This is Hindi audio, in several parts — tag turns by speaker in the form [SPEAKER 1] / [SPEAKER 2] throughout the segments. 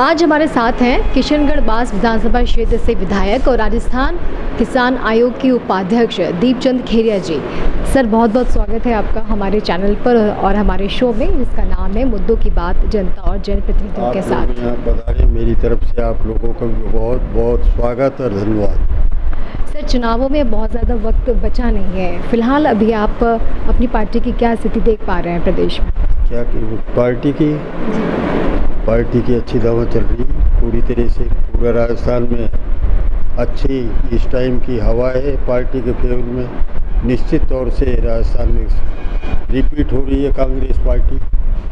[SPEAKER 1] आज हमारे साथ हैं किशनगढ़ बास विधानसभा क्षेत्र से विधायक और राजस्थान किसान आयोग के उपाध्यक्ष दीपचंद खेरिया जी। सर, बहुत बहुत स्वागत है आपका हमारे चैनल पर और हमारे शो में, जिसका नाम है मुद्दों की बात जनता और जनप्रतिनिधियों के साथ।
[SPEAKER 2] बता रहे, मेरी तरफ से आप लोगों का बहुत बहुत स्वागत और धन्यवाद।
[SPEAKER 1] सर, चुनावों में बहुत ज़्यादा वक्त बचा नहीं है, फिलहाल अभी आप अपनी पार्टी की क्या स्थिति देख पा रहे हैं प्रदेश में?
[SPEAKER 2] क्या पार्टी की अच्छी दवा चल रही है पूरी तरह से। पूरा राजस्थान में अच्छी इस टाइम की हवा है पार्टी के फेवर में। निश्चित तौर से राजस्थान में रिपीट हो रही है कांग्रेस पार्टी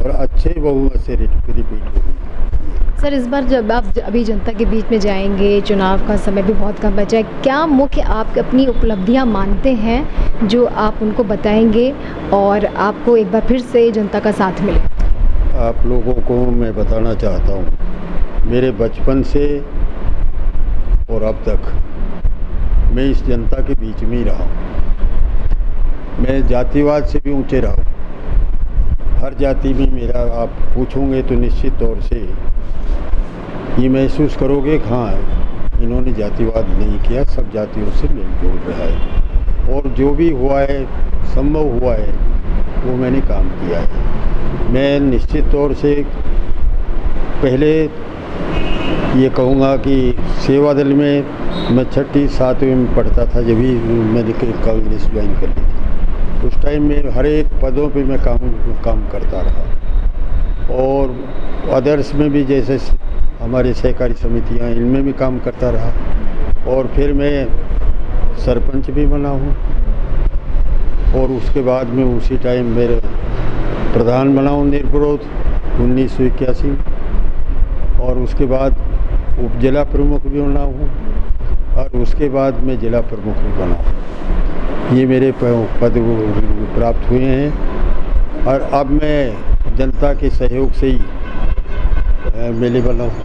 [SPEAKER 2] और अच्छे बहुमत से रिपीट हो रही है।
[SPEAKER 1] सर, इस बार जब आप अभी जनता के बीच में जाएंगे, चुनाव का समय भी बहुत कम बचा है, क्या मुख्य आप अपनी उपलब्धियां मानते हैं जो आप उनको बताएंगे और आपको एक बार फिर से जनता का साथ मिले?
[SPEAKER 2] आप लोगों को मैं बताना चाहता हूँ, मेरे बचपन से और अब तक मैं इस जनता के बीच में ही रहा हूँ। मैं जातिवाद से भी ऊंचे रहा हूँ। हर जाति में मेरा आप पूछोगे तो निश्चित तौर से ये महसूस करोगे कि हाँ, इन्होंने जातिवाद नहीं किया, सब जातियों से मिलजुल रहा है और जो भी हुआ है, संभव हुआ है, वो मैंने काम किया है। मैं निश्चित तौर से पहले ये कहूँगा कि सेवा दल में मैं 6ठी 7वीं में पढ़ता था, जब भी मैंने कांग्रेस ज्वाइन कर ली थी। उस टाइम में हर एक पदों पे मैं काम करता रहा और अदर्स में भी, जैसे हमारे सहकारी समितियाँ, इनमें भी काम करता रहा और फिर मैं सरपंच भी बना हूँ और उसके बाद में उसी टाइम मेरे प्रधान बना हूँ निर्विरोध 1981 और उसके बाद उप जिला प्रमुख भी बना हूँ और उसके बाद मैं जिला प्रमुख भी बना हूँ। ये मेरे पद प्राप्त हुए हैं और अब मैं जनता के सहयोग से ही मेले बना हूँ।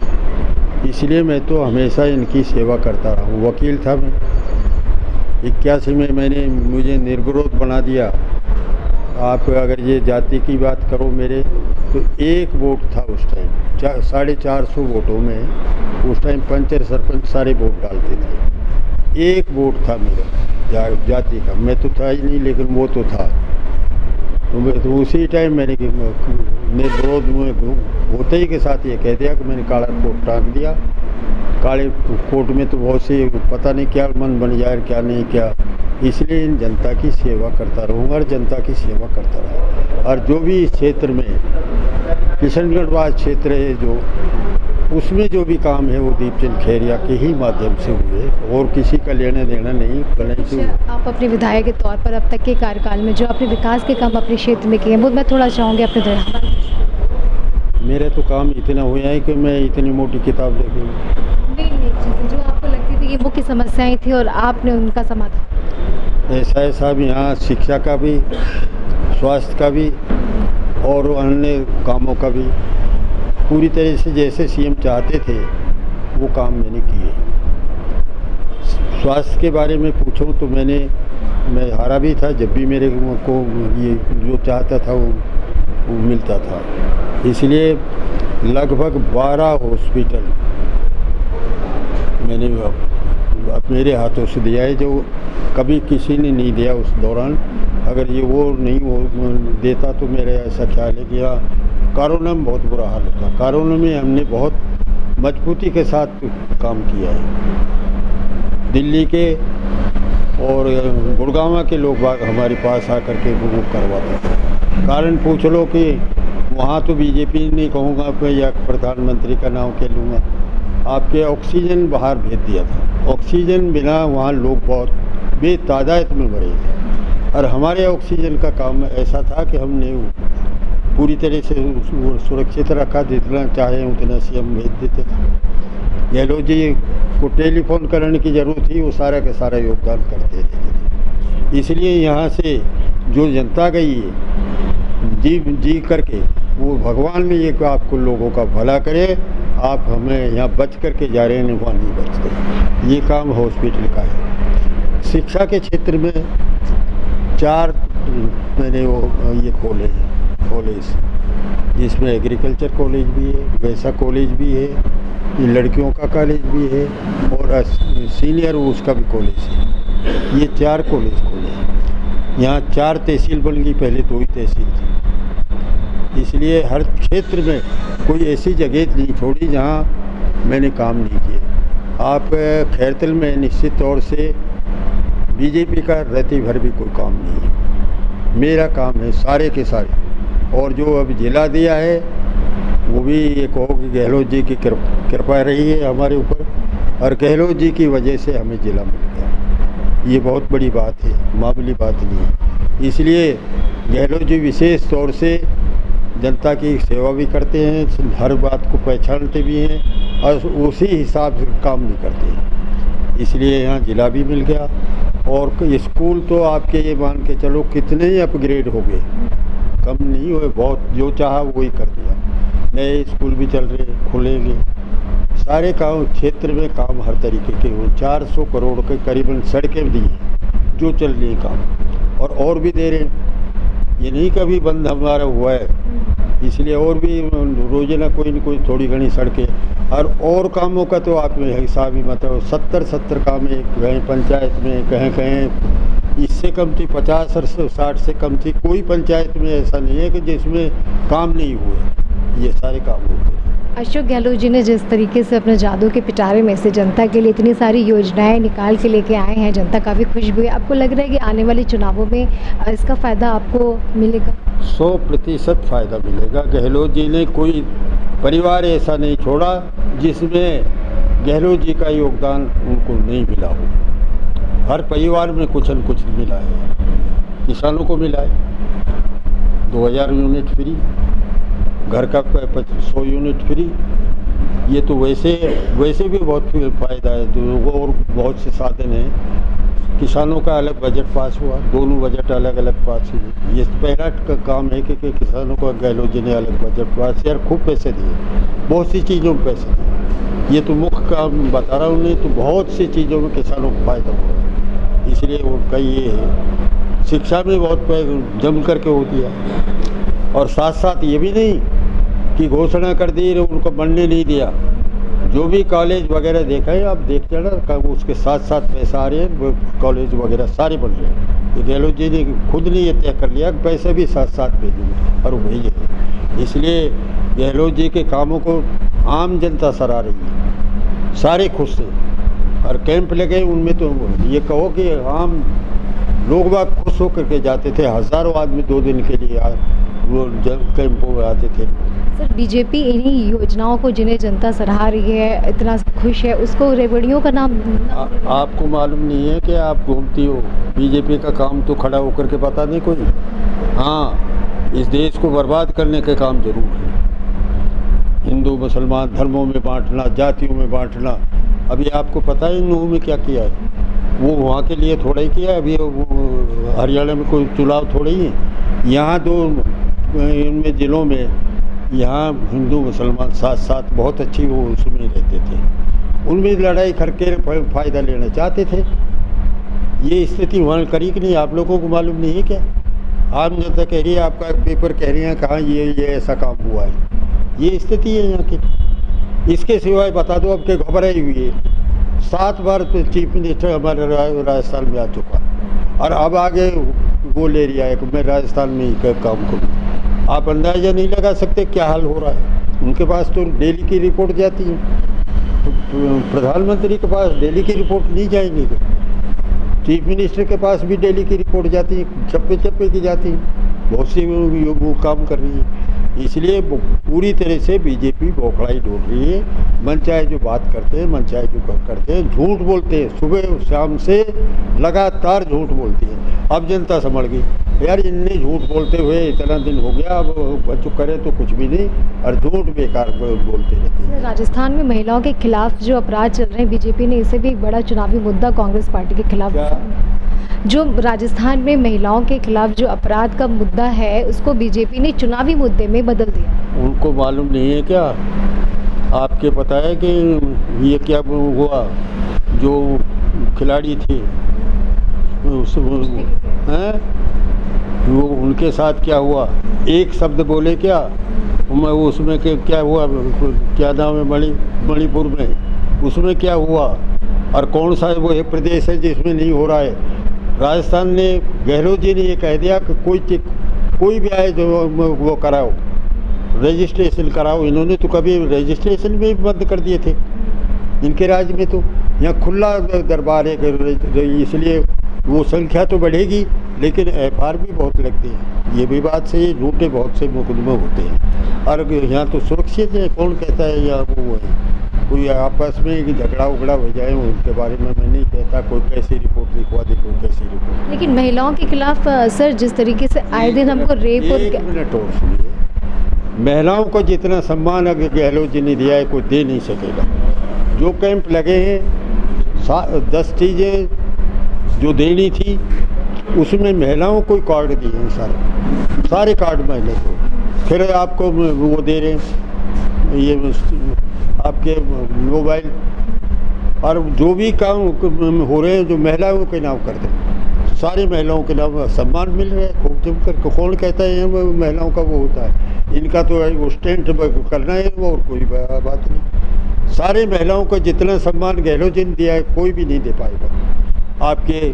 [SPEAKER 2] इसलिए मैं तो हमेशा इनकी सेवा करता रहा हूँ। वकील था मैं, 81 में मुझे निर्विरोध बना दिया। आप अगर ये जाति की बात करो मेरे, तो एक वोट था उस टाइम, 450 वोटों में उस टाइम पंच सरपंच सारे वोट डालते थे। एक वोट था मेरा जाति का, मैं तो था ही नहीं, लेकिन वो तो था। तो उसी टाइम मैंने निर्विरोध में होते ही के साथ ये कह दिया कि मैंने काला कोट टांग दिया। काले कोट में तो बहुत से पता नहीं क्या मन बन जाए, क्या नहीं क्या। इसलिए इन जनता की सेवा करता रहूँगा और जनता की सेवा करता रहा। और जो भी इस क्षेत्र में किशनगढ़ बास क्षेत्र है, जो उसमें जो भी काम है वो दीपचंद खेरिया के ही माध्यम से हुए और किसी का लेना देना नहीं करना चाहिए।
[SPEAKER 1] आप अपने विधायक के तौर पर अब तक के कार्यकाल में जो आपने विकास के काम अपने क्षेत्र में किए हैं, वो मैं थोड़ा चाहूँगी अपने।
[SPEAKER 2] मेरे तो काम इतना हुआ है कि मैं इतनी मोटी किताब देखूँगी।
[SPEAKER 1] जो आपको लगती थी ये मुख्य समस्याएं थी और आपने उनका समाधान?
[SPEAKER 2] ऐसा भी, यहाँ शिक्षा का भी, स्वास्थ्य का भी और अन्य कामों का भी पूरी तरह से जैसे सीएम चाहते थे वो काम मैंने किए। स्वास्थ्य के बारे में पूछूं तो मैं हारा भी था, जब भी मेरे को ये जो चाहता था वो मिलता था। इसलिए लगभग 12 हॉस्पिटल मैंने मेरे हाथों से दिया है, जो कभी किसी ने नहीं दिया उस दौरान। अगर ये वो नहीं वो देता तो मेरा ऐसा ख्याल है कि यहाँ कोरोना में बहुत बुरा हाल होता। कोरोना में हमने बहुत मजबूती के साथ काम किया है। दिल्ली के और गुड़गांव के लोग हमारे पास आकर के वो करवाते थे। कारण पूछ लो कि वहाँ तो बीजेपी नहीं कहूँगा मैं या प्रधानमंत्री का नाम कह लूँगा, आपके ऑक्सीजन बाहर भेज दिया था। ऑक्सीजन बिना वहाँ लोग बहुत बेतादाद में मरे थे और हमारे ऑक्सीजन का काम ऐसा था कि हमने पूरी तरह से सुरक्षित रखा, जितना चाहे उतना से हम भेज देते थे। गहलोत जी को टेलीफोन करने की ज़रूरत थी, वो सारा का सारा योगदान करते रहते थे। इसलिए यहाँ से जो जनता गई है जी करके, वो भगवान ने ये आपको लोगों का भला करे। आप हमें यहाँ बच करके जा रहे हैं, वहाँ नहीं बचते। ये काम हॉस्पिटल का है। शिक्षा के क्षेत्र में 4 मैंने वो ये खोले हैं कॉलेज। जिसमें एग्रीकल्चर कॉलेज भी है, वैसा कॉलेज भी है, ये लड़कियों का कॉलेज भी है और सीनियर उसका भी कॉलेज है। ये 4 कॉलेज खोले हैं। यहाँ 4 तहसील बन गई, पहले 2 ही तहसील थी। इसलिए हर क्षेत्र में कोई ऐसी जगह नहीं छोड़ी जहाँ मैंने काम नहीं किए। आप खैरतल में निश्चित तौर से बीजेपी का रहते भर भी कोई काम नहीं है। मेरा काम है सारे के सारे। और जो अब जिला दिया है वो भी ये कहो कि गहलोत जी की कृपा रही है हमारे ऊपर, और गहलोत जी की वजह से हमें जिला मिल गया। ये बहुत बड़ी बात है, मामूली बात नहीं है। इसलिए गहलोत जी विशेष तौर से जनता की सेवा भी करते हैं, हर बात को पहचानते भी हैं और उसी हिसाब से काम भी करते हैं। इसलिए यहाँ जिला भी मिल गया। और स्कूल तो आपके ये मान के चलो कितने ही अपग्रेड हो गए, कम नहीं हुए, बहुत जो चाहा वही कर दिया। नए स्कूल भी चल रहे, खुलेंगे। सारे काम क्षेत्र में काम हर तरीके के हुए। 400 करोड़ के करीबन सड़कें दी हैं जो चल रही काम, और भी दे रहे हैं। ये नहीं कभी बंद हमारा हुआ है। इसलिए और भी रोजाना कोई न कोई थोड़ी घनी सड़कें, और कामों का तो आप हिसाब ही मतलब 70 काम है कहीं पंचायत में, कहीं इससे कम थी 50 और 60 से कम थी। कोई पंचायत में ऐसा नहीं है कि जिसमें काम नहीं हुए, ये सारे काम होते हैं।
[SPEAKER 1] अशोक गहलोत जी ने जिस तरीके से अपने जादू के पिटारे में से जनता के लिए इतनी सारी योजनाएं निकाल के लेके आए हैं, जनता काफ़ी खुश भी है। आपको लग रहा है कि आने वाले चुनावों में इसका फ़ायदा आपको मिलेगा?
[SPEAKER 2] 100% फ़ायदा मिलेगा। गहलोत जी ने कोई परिवार ऐसा नहीं छोड़ा जिसमें गहलोत जी का योगदान उनको नहीं मिला हो। हर परिवार में कुछ न कुछ मिला है। किसानों को मिला है 2000 यूनिट फ्री, घर का 100 यूनिट फ्री। ये तो वैसे भी बहुत फ़ायदा है। तो और बहुत से साधन हैं। किसानों का अलग बजट पास हुआ, दोनों बजट अलग अलग पास हुए। ये पहला काम है कि किसानों को गहलोत जी ने अलग बजट पास किया, खूब पैसे दिए, बहुत सी चीज़ों में पैसे दिए। ये तो मुख्य काम बता रहा हूँ, नहीं तो बहुत सी चीज़ों में किसानों को फ़ायदा हुआ। इसलिए उनका ये है, शिक्षा में बहुत जम करके हो दिया। और साथ साथ ये भी नहीं कि घोषणा कर दी उनको बनने नहीं दिया। जो भी कॉलेज वगैरह देखा है आप देख जाना, उसके साथ साथ पैसा आ रहे हैं, कॉलेज वगैरह सारे बन रहे हैं। ये गहलोत जी ने खुद ने ये तय कर लिया कि पैसे भी साथ साथ भेजेंगे, और भेजे। इसलिए गहलोत जी के कामों को आम जनता सराह रही है, सारे खुश हैं। और कैंप लगे उनमें तो ये कहो कि आम लोग बाग खुश होकर के जाते थे। हज़ारों आदमी 2 दिन के लिए वो कैंपों में आते थे।
[SPEAKER 1] सर, बीजेपी इन्हीं योजनाओं को जिन्हें जनता सराह रही है, इतना खुश है, उसको रेवड़ियों का नाम
[SPEAKER 2] आपको मालूम नहीं है कि आप घूमती हो? बीजेपी का काम तो खड़ा होकर के पता नहीं कोई। हाँ, इस देश को बर्बाद करने के काम जरूर है। हिंदू मुसलमान धर्मों में बांटना, जातियों में बांटना। अभी आपको पता है नूह में क्या किया है? वो वहाँ के लिए थोड़ा ही किया है। अभी हरियाणा में कोई चुनाव थोड़ा ही है। यहाँ 2 इनमें ज़िलों में यहाँ हिंदू मुसलमान साथ साथ बहुत अच्छी वो उसमें रहते थे। उनमें लड़ाई करके फ़ायदा लेना चाहते थे। ये स्थिति वहाँ करी कि नहीं, आप लोगों को मालूम नहीं है क्या? आम जनता कह रही है, आपका पेपर कह रही है कहाँ ये ऐसा काम हुआ है। ये स्थिति है यहाँ की। इसके सिवाय बता दो, अब के घबराई हुई है। 7 बार तो चीफ मिनिस्टर हमारे राजस्थान में आ चुका, और अब आगे वो ले रहा है कि मैं राजस्थान में ही काम करूँ। आप अंदाज़ा नहीं लगा सकते क्या हाल हो रहा है। उनके पास तो डेली की रिपोर्ट जाती है, तो प्रधानमंत्री के पास डेली की रिपोर्ट नहीं जाएंगी। चीफ मिनिस्टर के पास भी डेली की रिपोर्ट जाती है, चप्पे चप्पे की जाती है। बहुत सी वो काम कर रही है। इसलिए पूरी तरह से बीजेपी बौखलाई ढूंढ रही है। मन चाहे जो बात करते हैं, मन चाहे जो करते हैं, झूठ बोलते हैं, सुबह शाम से लगातार झूठ बोलती है। अब जनता समझ गई यार, इनने झूठ बोलते हुए इतना दिन हो गया, अब बच्चों करे तो कुछ भी नहीं, और झूठ बेकार बोलते रहते हैं।
[SPEAKER 1] राजस्थान में महिलाओं के खिलाफ जो अपराध चल रहे हैं, बीजेपी ने इसे भी एक बड़ा चुनावी मुद्दा कांग्रेस पार्टी के खिलाफ, जो राजस्थान में महिलाओं के खिलाफ जो अपराध का मुद्दा है, उसको बीजेपी ने चुनावी मुद्दे में बदल दिया।
[SPEAKER 2] उनको मालूम नहीं है क्या? आपके पता है कि ये क्या हुआ? जो खिलाड़ी थे हैं, वो उनके साथ क्या हुआ? एक शब्द बोले क्या, मैं उसमें क्या हुआ, क्या नाम है मणिपुर में, उसमें क्या हुआ, और कौन सा वो एक प्रदेश है जिसमें नहीं हो रहा है। राजस्थान ने, गहलोत जी ने ये कह दिया कि कोई भी आए जो वो कराओ, रजिस्ट्रेशन कराओ। इन्होंने तो कभी रजिस्ट्रेशन भी बंद कर दिए थे इनके राज्य में। तो यहाँ खुला दरबार है, इसलिए वो संख्या तो बढ़ेगी लेकिन एफआईआर भी बहुत लगती है। ये भी बात सही है, झूठे बहुत से मुकदमे होते हैं। और यहाँ तो सुरक्षित है, कौन कहता है यहाँ वो है, कोई आपस में झगड़ा उगड़ा हो जाए उनके बारे में मैं नहीं कहता। कोई कैसी रिपोर्ट लिखवा दे, कोई कैसी रिपोर्ट।
[SPEAKER 1] लेकिन महिलाओं के खिलाफ सर जिस तरीके से आए दिन हमको रेप और
[SPEAKER 2] एक मिनट और सुनिए, महिलाओं को जितना सम्मान अगर गहलोत जी ने दिया है कोई दे नहीं सकेगा। जो कैंप लगे हैं 10 चीज़ें जो देनी थी उसमें महिलाओं को कार्ड दिए हैं, सारे कार्ड महिला को। फिर आपको वो दे रहे हैं ये आपके मोबाइल, और जो भी काम हो रहे हैं जो महिलाओं के नाम करते हैं, सारी महिलाओं के नाम सम्मान मिल रहा है खूब जम कर। कौन कहता है वो महिलाओं का वो होता है, इनका तो वो स्टेंट करना है वो, और कोई बात नहीं। सारी महिलाओं को जितना सम्मान गहलोत जी ने दिया है कोई भी नहीं दे पाएगा। आपके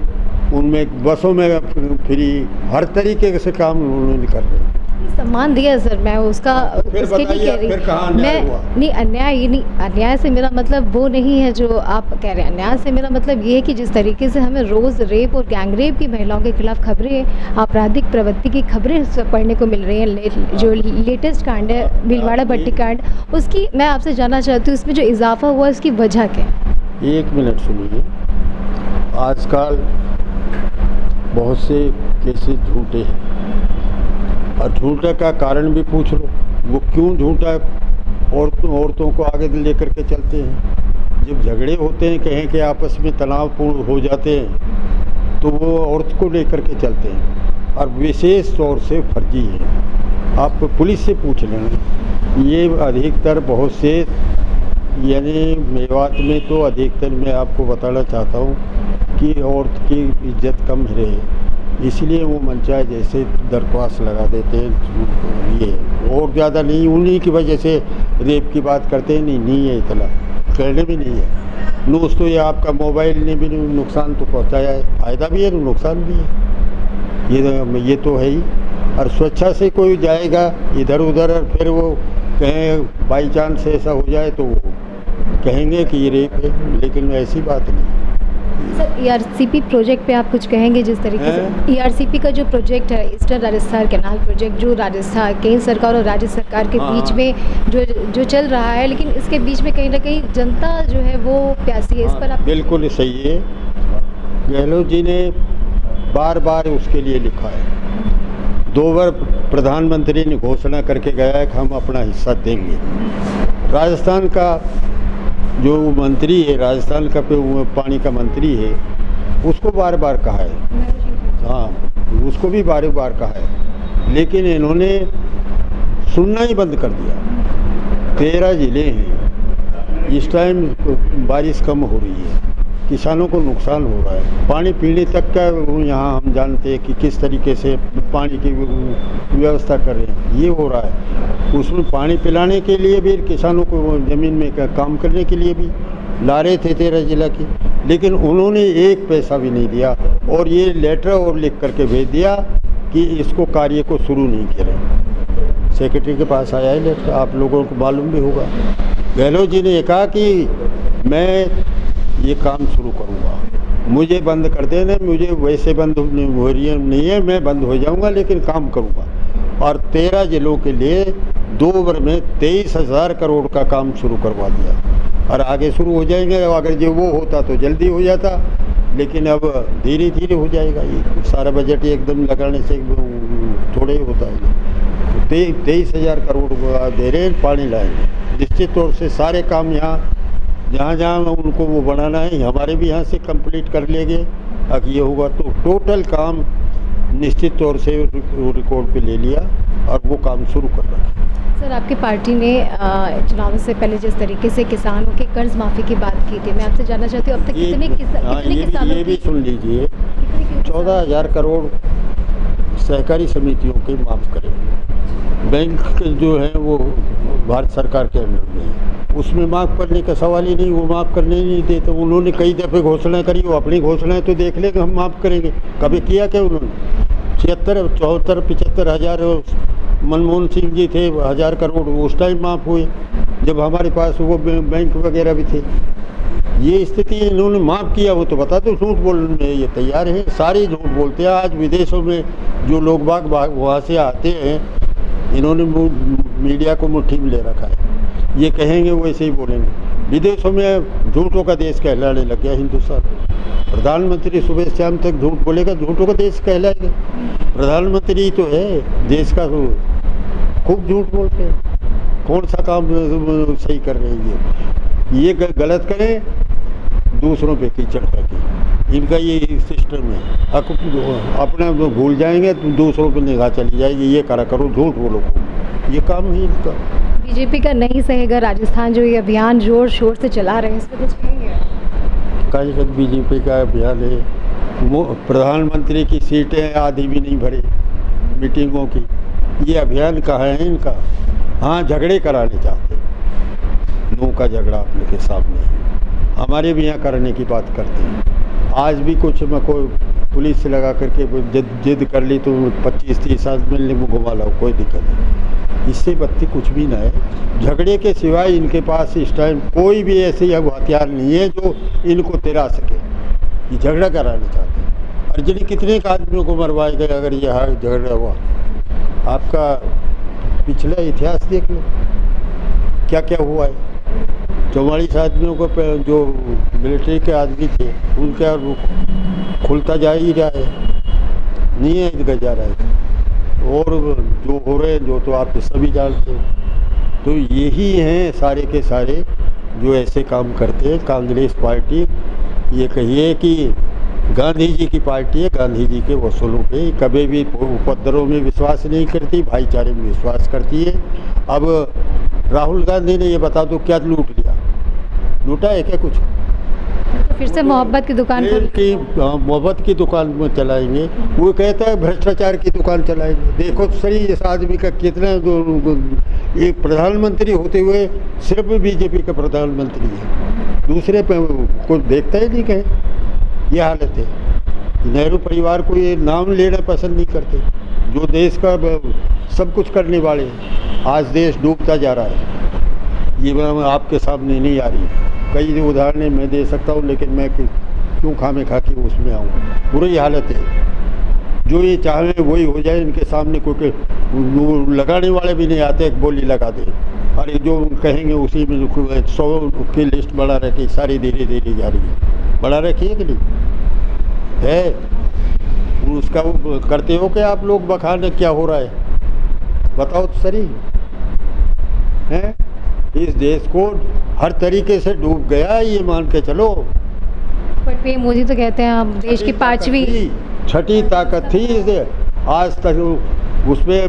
[SPEAKER 2] उनमें बसों में फ्री, हर तरीके से काम उन्होंने कर रहे हैं।
[SPEAKER 1] सम्मान दिया सर, मैं उसका उसके नहीं कह रही, मैं नहीं अन्याय, ये नहीं अन्याय से मेरा मतलब वो नहीं है जो आप कह रहे हैं। अन्याय से मेरा मतलब ये है कि जिस तरीके से हमें रोज़ रेप और गैंग रेप की महिलाओं के खिलाफ खबरें, आपराधिक प्रवृत्ति की खबरें पढ़ने को मिल रही हैं, जो लेटेस्ट कांड है भीलवाड़ा भट्टी कांड, उसकी मैं आपसे जानना चाहती हूँ इसमें जो इजाफा हुआ इसकी वजह क्या है?
[SPEAKER 2] एक मिनट सुनिए, आजकल बहुत से केसेस झूठे हैं, और झूठे का कारण भी पूछ लो, वो क्यों झूठा औरतों को आगे लेकर के चलते हैं। जब झगड़े होते हैं कहें कि आपस में तनावपूर्ण हो जाते हैं तो वो औरत को लेकर के चलते हैं, और विशेष तौर से फर्जी है। आप पुलिस से पूछ लेना, ये अधिकतर बहुत से, यानी मेवात में तो अधिकतर मैं आपको बताना चाहता हूँ कि औरत की इज्जत कम रहे, इसलिए वो मनचाहे जैसे दरख्वास्त लगा देते हैं। ये और ज़्यादा नहीं, उन्हीं की वजह से रेप की बात करते हैं। नहीं है, इतना करने भी नहीं है। नोस तो ये आपका मोबाइल ने भी नुकसान तो पहुंचाया है, फ़ायदा भी है नुकसान भी है, ये तो है ही। और स्वेच्छा से कोई जाएगा इधर उधर और फिर वो कहें बाई चांस ऐसा हो जाए तो वो कहेंगे कि ये रेप है, लेकिन ऐसी बात नहीं।
[SPEAKER 1] सर ERCP प्रोजेक्ट पे आप कुछ कहेंगे? जिस तरीके से ERCP का जो प्रोजेक्ट है, ईस्टर्न राजस्थान कैनाल प्रोजेक्ट, जो राजस्थान केंद्र सरकार और राज्य सरकार के बीच में जो चल रहा है, लेकिन इसके बीच में कहीं ना कहीं जनता जो है वो प्यासी है, इस पर आप? बिल्कुल
[SPEAKER 2] सही है, गहलोत जी ने बार बार उसके लिए लिखा है। 2 बार प्रधानमंत्री ने घोषणा करके गया है कि हम अपना हिस्सा देंगे। राजस्थान का जो मंत्री है, राजस्थान का पानी का मंत्री है, उसको बार बार कहा है, हाँ उसको भी बार बार कहा है, लेकिन इन्होंने सुनना ही बंद कर दिया। 13 ज़िले हैं, इस टाइम बारिश कम हो रही है, किसानों को नुकसान हो रहा है। पानी पीने तक का यहाँ हम जानते हैं कि किस तरीके से पानी की व्यवस्था कर रहे हैं, ये हो रहा है। उसमें पानी पिलाने के लिए भी किसानों को ज़मीन में काम करने के लिए भी ला रहे थे 13 जिला की, लेकिन उन्होंने एक पैसा भी नहीं दिया, और ये लेटर और लिख करके भेज दिया कि इसको कार्य को शुरू नहीं करें। सेक्रेटरी के पास आया है लेटर, आप लोगों को मालूम भी होगा। गहलोत जी ने कहा कि मैं ये काम शुरू करूँगा, मुझे बंद कर देना, मुझे वैसे बंद हो रही नहीं है, मैं बंद हो जाऊँगा लेकिन काम करूँगा। और 13 जिलों के लिए 2 बार में 23,000 करोड़ का काम शुरू करवा दिया, और आगे शुरू हो जाएंगे। अगर जो वो होता तो जल्दी हो जाता, लेकिन अब धीरे धीरे हो जाएगा। ये सारा बजट एकदम लगाने से थोड़े ही होता है। 23,000 करोड़ दे रहे हैं, पानी लाएंगे निश्चित तौर से। सारे काम यहाँ जहाँ जहाँ उनको वो बनाना है, हमारे भी यहाँ से कंप्लीट कर लेंगे। अगर ये होगा तो टोटल काम निश्चित तौर से रिकॉर्ड पे ले लिया और वो काम शुरू कर रहा है।
[SPEAKER 1] सर आपकी पार्टी ने चुनाव से पहले जिस तरीके से किसानों के कर्ज माफ़ी की बात की थी, मैं आपसे जानना चाहती हूँ अब तक कितने किसानों
[SPEAKER 2] ये भी सुन लीजिए, 14,000 करोड़ सहकारी समितियों के माफ़ करेंगे। बैंक जो है वो भारत सरकार के अंडर में है, उसमें माफ़ करने का सवाल ही नहीं, वो माफ़ करने ही नहीं देते। उन्होंने कई दफ़े घोषणा करी, वो अपनी घोषणाएं तो देख लेंगे, हम माफ़ करेंगे। कभी किया क्या उन्होंने? 76, 74, 75 हज़ार मनमोहन सिंह जी थे, 1000 करोड़ उस टाइम माफ़ हुए जब हमारे पास वो बैंक वगैरह भी थे। ये स्थिति इन्होंने माफ़ किया, वो तो बता दो, झूठ बोलने में ये तैयार है, सारे झूठ बोलते हैं। आज विदेशों में जो लोग बाग वहाँ से आते हैं, इन्होंने मीडिया को मुट्ठी में ले रखा है, ये कहेंगे वैसे ही बोलेंगे। विदेशों में झूठों का देश कहलाने लग गया हिंदुस्तान। प्रधानमंत्री सुबह शाम तक झूठ बोलेगा, झूठों का देश कहलाएगा। प्रधानमंत्री तो है देश का, तो खूब झूठ बोलते हैं। कौन सा काम सही कर रहे हैं ये गलत करें, दूसरों पे कीचड़ फेंके, इनका ये सिस्टम है। अपना भूल जाएंगे तो दूसरों पर निगाह चली जाएगी, ये करा करो, झूठ बोलो, ये काम ही इनका।
[SPEAKER 1] बीजेपी का नहीं सहेगा राजस्थान, जो ये अभियान जोर शोर से चला रहे हैं, इस पर कुछ कहेंगे?
[SPEAKER 2] कहीं तक बीजेपी का अभियान है, प्रधानमंत्री की सीटें आधी भी नहीं भरे मीटिंगों की, ये अभियान कहाँ है इनका? हाँ, झगड़े कराने चाहते, नौ का झगड़ा अपने के सामने है, हमारे भी यहाँ करने की बात करते हैं। आज भी कुछ में कोई पुलिस से लगा करके जिद कर ली तो 25-30 आदमी में घुमा लाओ, कोई दिक्कत नहीं। इससे बत्ती कुछ भी ना है। झगड़े के सिवाय इनके पास इस टाइम कोई भी ऐसे हथियार नहीं है जो इनको तिरा सके। ये झगड़ा कराना चाहते हैं। अर्जनी कितने आदमियों को मरवाए गए अगर यह झगड़ा हुआ? आपका पिछला इतिहास देख लो, क्या क्या हुआ है। 44 आदमियों को जो मिलिट्री के आदमी थे उनका खुलता जा ही रहा है, नहीं है जा रहा है। और जो हो रहे हैं जो तो आप सभी जानते हैं। तो यही हैं सारे के सारे जो ऐसे काम करते हैं। कांग्रेस पार्टी ये कहिए कि गांधी जी की पार्टी है, गांधी जी के वसूलों पे कभी भी उपद्रव में विश्वास नहीं करती, भाईचारे में विश्वास करती है। अब राहुल गांधी ने ये बता दो क्या लूट लिया? लूटा है क्या कुछ?
[SPEAKER 1] तो फिर से मोहब्बत की दुकान
[SPEAKER 2] की मोहब्बत की दुकान में चलाएंगे। वो कहता है भ्रष्टाचार की दुकान चलाएंगे। देखो सही इस आदमी का कितना ये प्रधानमंत्री होते हुए सिर्फ बीजेपी का प्रधानमंत्री है, दूसरे पे कुछ देखता ही नहीं कहे। ये हालत है। नेहरू परिवार को ये नाम लेना पसंद नहीं करते, जो देश का सब कुछ करने वाले हैं। आज देश डूबता जा रहा है, ये आपके सामने नहीं आ रही। कई उदाहरण मैं दे सकता हूँ, लेकिन मैं क्यों खामे खा के उसमें आऊँ। बुरी हालत है। जो ये चाहे वही हो जाए, इनके सामने कोई लगाने वाले भी नहीं आते, एक बोली लगा दे। अरे जो कहेंगे उसी में 100 की लिस्ट बढ़ा रखी, सारी धीरे धीरे जा रही है। बढ़ा रखी है कि नहीं है? उसका वो करते हो क्या आप लोग बखान? क्या हो रहा है बताओ तो सही है। इस देश को हर तरीके से डूब गया, ये मान के चलो।
[SPEAKER 1] बट पीएम मोदी तो कहते हैं हम देश की 5वीं
[SPEAKER 2] 6ठी ताकत थी इसे। आज तक उस पर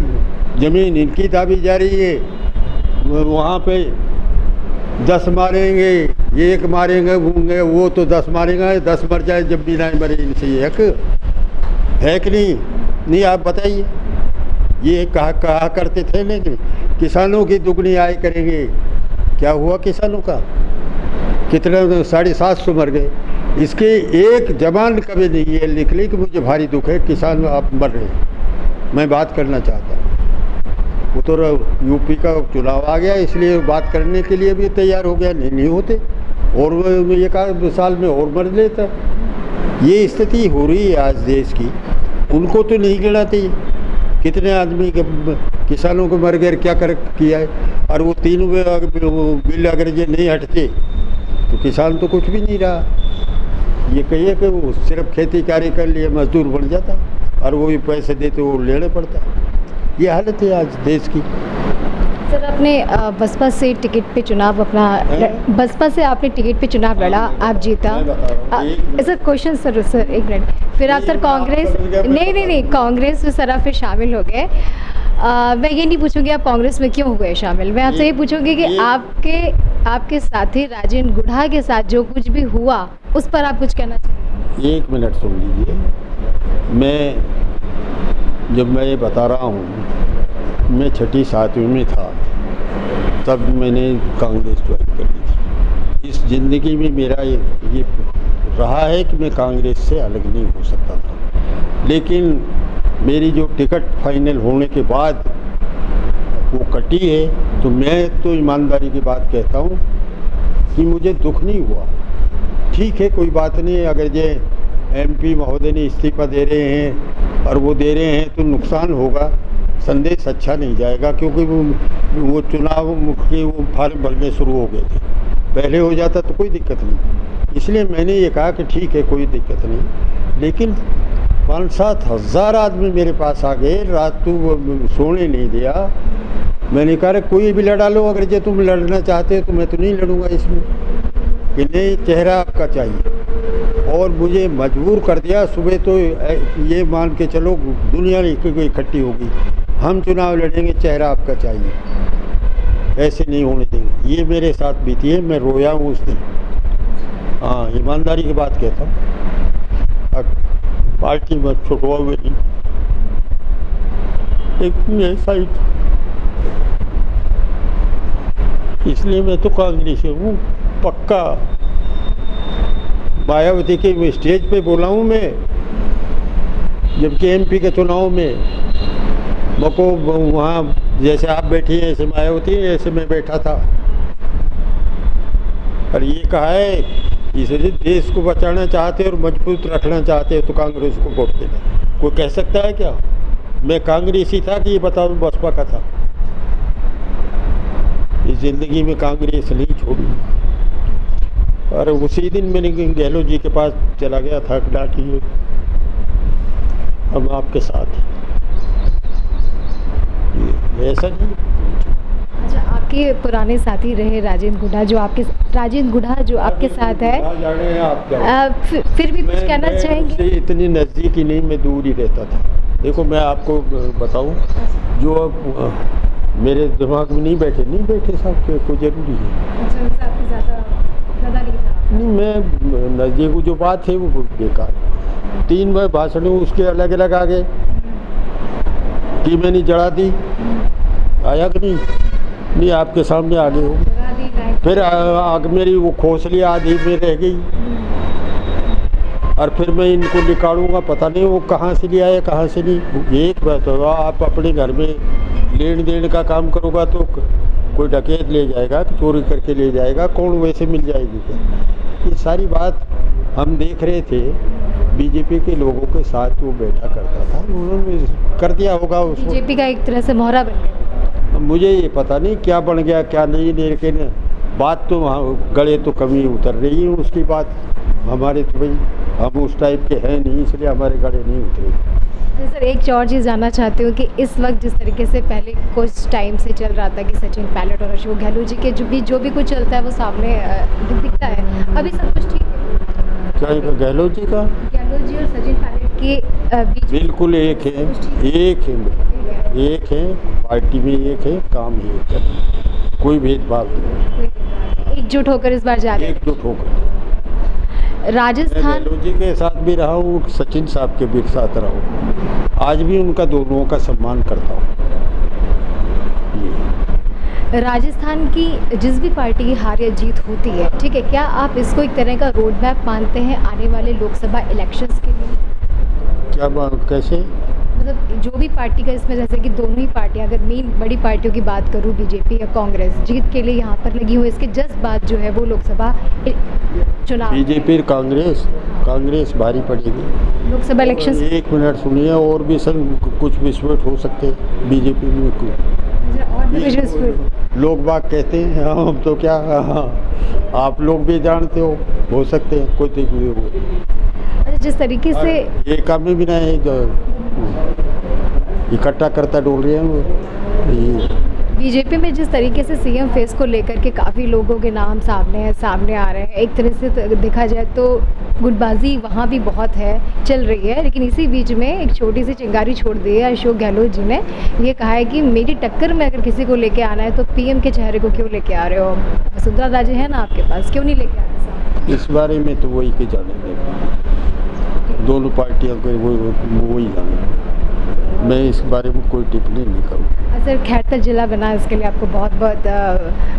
[SPEAKER 2] जमीन इनकी दाबी जा रही है। वहाँ पे 10 मारेंगे, 1 मारेंगे होंगे, वो तो 10 मारेंगे, 10 मर जाए जब भी नहीं मरे इनसे एक है कि नहीं आप बताइए। ये कहा करते थे लेकिन किसानों की दुगनी आय करेंगे। क्या हुआ किसानों का? कितने 750 मर गए। इसके एक जबान कभी नहीं है निकली कि मुझे भारी दुख है किसान आप मर रहे हैं। मैं बात करना चाहता हूँ। वो तो यूपी का चुनाव आ गया, इसलिए बात करने के लिए भी तैयार हो गया। नहीं होते और एक आध साल में और मर लेता। ये स्थिति हो रही है आज देश की। उनको तो नहीं गिनाते कितने आदमी के किसानों को मर गए, क्या किया है। और वो तीनों बिल अगर ये नहीं हटते तो किसान तो कुछ भी नहीं रहा। ये कहिए कि वो सिर्फ खेती कार्य कर लिए मजदूर बन जाता और वो भी पैसे देते वो लेने पड़ता। ये हालत है आज देश की।
[SPEAKER 1] सर आपने बसपा से टिकट पे चुनाव अपना बसपा से आपने टिकट पे चुनाव लड़ा, आप जीता। सर क्वेश्चन सर एक मिनट। फिर आप सर कांग्रेस नहीं कांग्रेस में सर आप फिर शामिल हो गए। मैं ये नहीं पूछूंगी आप कांग्रेस में क्यों हुए शामिल, मैं आपसे ये पूछूंगी कि आपके साथी राजेंद्र गुढ़ा के साथ जो कुछ भी हुआ उस पर आप कुछ कहना चाहिए।
[SPEAKER 2] 1 मिनट सुन लीजिए। मैं ये बता रहा हूँ मैं 6ठी 7वीं में था तब मैंने कांग्रेस ज्वाइन कर ली थी। इस ज़िंदगी में मेरा ये रहा है कि मैं कांग्रेस से अलग नहीं हो सकता था, लेकिन मेरी जो टिकट फाइनल होने के बाद वो कटी है, तो मैं तो ईमानदारी की बात कहता हूँ कि मुझे दुख नहीं हुआ। ठीक है, कोई बात नहीं, अगर ये MP महोदय ने इस्तीफा दे रहे हैं और वो दे रहे हैं तो नुकसान होगा, संदेश अच्छा नहीं जाएगा, क्योंकि वो चुनाव के वो फॉर्म भरने शुरू हो गए थे। पहले हो जाता तो कोई दिक्कत नहीं, इसलिए मैंने ये कहा कि ठीक है कोई दिक्कत नहीं। लेकिन 5-7 हज़ार आदमी मेरे पास आ गए, रात तो सोने नहीं दिया। मैंने कहा कोई भी लड़ा लो, अगर जो तुम लड़ना चाहते हो तो मैं तो नहीं लड़ूंगा इसमें, कि नहीं चेहरा आपका चाहिए। और मुझे मजबूर कर दिया। सुबह तो ये मान के चलो दुनिया इकट्ठी होगी, हम चुनाव लड़ेंगे, चेहरा आपका चाहिए, ऐसे नहीं होने देंगे। ये मेरे साथ बीती है, मैं रोया हूँ उस दिन। हाँ, ईमानदारी की बात कहता हूँ। पार्टी में छुटवा मेरी एक ऐसा ही था, इसलिए मैं तो कांग्रेस हूँ पक्का। मायावती के स्टेज पे बोला हूँ मैं, जबकि MP के चुनाव में मको वहाँ जैसे आप बैठी हैं ऐसे मायावती है, ऐसे मैं बैठा था। और ये कहा है, इसलिए देश को बचाना चाहते और मजबूत रखना चाहते तो कांग्रेस को वोट देना। कोई कह सकता है क्या मैं कांग्रेसी था कि ये बताओ बसपा का था? इस ज़िंदगी में कांग्रेस नहीं छोड़ी। और उसी दिन मैंने गहलोत जी के पास चला गया था, डांटिए हम आपके साथ हैं, ऐसा नहीं।
[SPEAKER 1] अच्छा, आपके पुराने साथी रहे राजेंद्र गुढ़ा जो आपके साथ है, फिर भी कुछ कहना चाहेंगे?
[SPEAKER 2] इतनी नज़दीकी नहीं, मैं दूर ही रहता था। देखो मैं आपको बताऊं, जो मेरे दिमाग में नहीं बैठे साहब, कोई ज़रूरी है।
[SPEAKER 1] अच्छा, आपकी ज़्यादा नहीं था?
[SPEAKER 2] नहीं, मैं नज़दीक जो बात है वो बेकार। 3 बार भाषण उसके अलग अलग आ गए कि मैंने जड़ा दी, आया कि नहीं आपके सामने आगे हो। फिर आग मेरी वो खोसली आधी में रह गई, और फिर मैं इनको निकालूंगा, पता नहीं वो कहाँ से ले आया कहाँ से नहीं। एक बात होगा, आप अपने घर में लेन देन का काम करोगा तो कोई डकैत ले जाएगा, चोरी करके ले जाएगा, कौन वैसे मिल जाएगी क्या? ये सारी बात हम देख रहे थे। बीजेपी के लोगों के साथ वो बैठा करता था, उन्होंने कर दिया होगा उसको।
[SPEAKER 1] बीजेपी का एक तरह से मोहरा बन गया।
[SPEAKER 2] मुझे ये पता नहीं क्या बन गया क्या नहीं, लेकिन बात तो वहाँ गले तो कमी उतर रही है उसकी बात। हमारे तो भाई हम उस टाइप के हैं नहीं, इसलिए हमारे गले नहीं उतरे।
[SPEAKER 1] सर, एक और चीज़ जानना चाहती हूँ कि इस वक्त जिस तरीके से पहले कुछ टाइम से चल रहा था कि सचिन पायलट और अशोक गहलोत जी के जो भी कुछ चलता है वो सामने दिखता है, अभी सब कुछ ठीक है?
[SPEAKER 2] क्या गहलोत जी का?
[SPEAKER 1] गहलोत जी और सचिन पायलट के बीच
[SPEAKER 2] बिल्कुल एक है, पार्टी में एक है, काम ही एक है, कोई भेदभाव नहीं।
[SPEAKER 1] एकजुट होकर इस बार जा रहे हैं।
[SPEAKER 2] एकजुट होकर।
[SPEAKER 1] राजस्थान
[SPEAKER 2] गहलोत जी के साथ भी रहा हूँ, सचिन साहब के भी साथ रहा हूँ, आज भी उनका दोनों का सम्मान करता हूँ।
[SPEAKER 1] राजस्थान की जिस भी पार्टी की हार या जीत होती है, ठीक है, क्या आप इसको एक तरह का रोड मैप मानते हैं आने वाले लोकसभा इलेक्शंस के लिए?
[SPEAKER 2] क्या बात, कैसे?
[SPEAKER 1] मतलब जो भी पार्टी का इसमें, जैसे कि दोनों ही पार्टियां, अगर मेन बड़ी पार्टियों की बात करूं, बीजेपी या कांग्रेस, जीत के लिए यहाँ पर लगी हुई, इसके जस्ट बाद जो है वो लोकसभा चुनाव,
[SPEAKER 2] बीजेपी कांग्रेस भारी पड़ेगी
[SPEAKER 1] लोकसभा इलेक्शन।
[SPEAKER 2] एक मिनट सुनिए, और भी सब कुछ विस्फोट हो सकते हैं बीजेपी में।
[SPEAKER 1] और भी कुछ विस्फोट
[SPEAKER 2] लोग बाग कहते हैं, हम तो क्या, आप लोग भी जानते हो सकते हैं कोई
[SPEAKER 1] अच्छा, जिस तरीके से
[SPEAKER 2] ये काम में भी नहीं इकट्ठा करता डोल रहे हैं।
[SPEAKER 1] बीजेपी में जिस तरीके से सीएम फेस को लेकर के काफ़ी लोगों के नाम सामने आ रहे हैं, एक तरह से देखा जाए तो गुटबाजी वहाँ भी बहुत है, चल रही है, लेकिन इसी बीच में एक छोटी सी चिंगारी छोड़ दी है अशोक गहलोत जी ने। ये कहा है कि मेरी टक्कर में अगर किसी को लेके आना है तो पीएम के चेहरे को क्यों लेके आ रहे हो? वसुंधरा राजे है ना आपके पास, क्यों नहीं लेके आ रहे?
[SPEAKER 2] इस बारे में तो वही के जाने, दोनों पार्टियों के वही जाने। मैं इस बारे में कोई टिप्पणी नहीं करूँ।
[SPEAKER 1] सर खैरतर जिला बना, इसके लिए आपको बहुत बहुत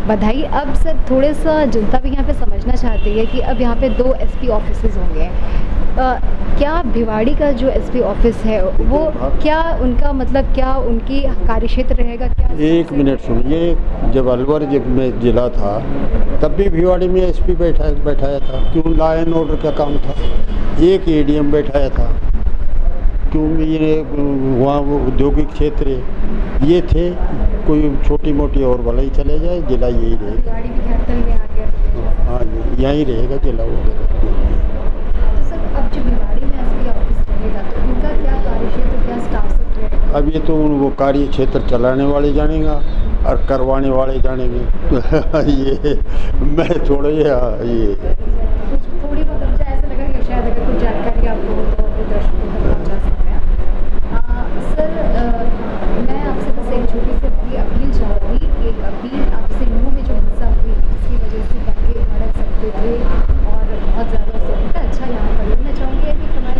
[SPEAKER 1] बधाई। अब सर थोड़ा सा जनता भी यहाँ पे समझना चाहती है कि अब यहाँ पे 2 एसपी ऑफिसेज होंगे। क्या भिवाड़ी का जो एसपी ऑफिस है वो क्या उनका मतलब क्या उनकी कार्यक्षेत्र रहेगा क्या?
[SPEAKER 2] एक मिनट सुनिए, जब अलवर जब मैं जिला था तब भी भिवाड़ी में एसपी बैठाया था। क्यों? लॉ एंड ऑर्डर का काम था। एक एडीएम बैठाया था। क्यों? ये वहाँ औद्योगिक क्षेत्र है, ये थे। कोई छोटी मोटी और भले ही चले जाए, जिला यही रहेगा।
[SPEAKER 1] भिवाड़ी भी खैरतर में आ गया।
[SPEAKER 2] हाँ जी, यहीं रहेगा जिला वगैरह।
[SPEAKER 1] तो सर अब जो भिवाड़ी में एसपी ऑफिस रहेगा तो उनका क्या कार्यक्षेत्र, क्या स्टाफ सब रहेगा?
[SPEAKER 2] अब ये तो वो कार्य क्षेत्र चलाने वाले जानेगा और करवाने वाले जानेंगे। ये मैं थोड़ा ये
[SPEAKER 1] कुछ थोड़ी बहुत मुझे ऐसा लगा कि शायद अगर कुछ जानकारी आपको हो तो अपने दर्शकों तक पहुँचा सकते हैं। सर मैं आपसे बस एक छोटी सी अपील चाहूँगी कि एक अपील आपसे मुँह में जो हिंसा हुई जिसकी वजह से दंगे भड़क सकते थे और बहुत ज़्यादा उससे अच्छा यहाँ पर मैं चाहूँगी कि हमारे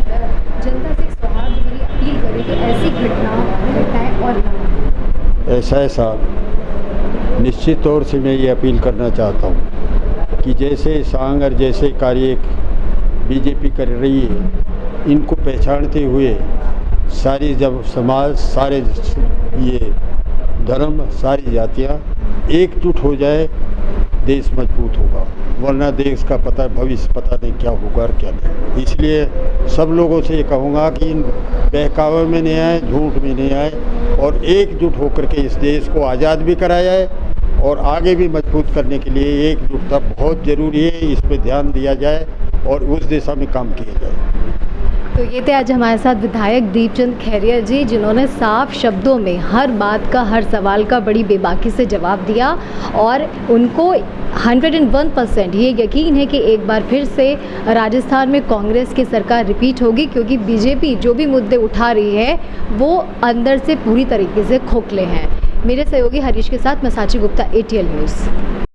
[SPEAKER 1] जनता से एक सौहार्द भरी अपील करें कि ऐसी घटनाएँ और ना हो।
[SPEAKER 2] ऐसा निश्चित तौर से मैं ये अपील करना चाहता हूँ कि जैसे सांग और जैसे कार्य बीजेपी कर रही है, इनको पहचानते हुए सारी जब समाज, सारे ये धर्म, सारी जातियाँ एकजुट हो जाए, देश मजबूत होगा। वरना देश का भविष्य पता नहीं क्या होगा और क्या नहीं। इसलिए सब लोगों से ये कहूँगा कि इन बहकावे में नहीं आए, झूठ में नहीं आए और एकजुट होकर के इस देश को आज़ाद भी कराया है और आगे भी मजबूत करने के लिए एकजुटता बहुत ज़रूरी है। इस पर ध्यान दिया जाए और उस दिशा में काम किया जाए।
[SPEAKER 1] तो ये थे आज हमारे साथ विधायक दीपचंद खैरिया जी, जिन्होंने साफ शब्दों में हर बात का, हर सवाल का बड़ी बेबाकी से जवाब दिया और उनको 101% ये यकीन है कि एक बार फिर से राजस्थान में कांग्रेस की सरकार रिपीट होगी, क्योंकि बीजेपी जो भी मुद्दे उठा रही है वो अंदर से पूरी तरीके से खोखले हैं। मेरे सहयोगी हरीश के साथ मैं साची गुप्ता, ATL न्यूज़।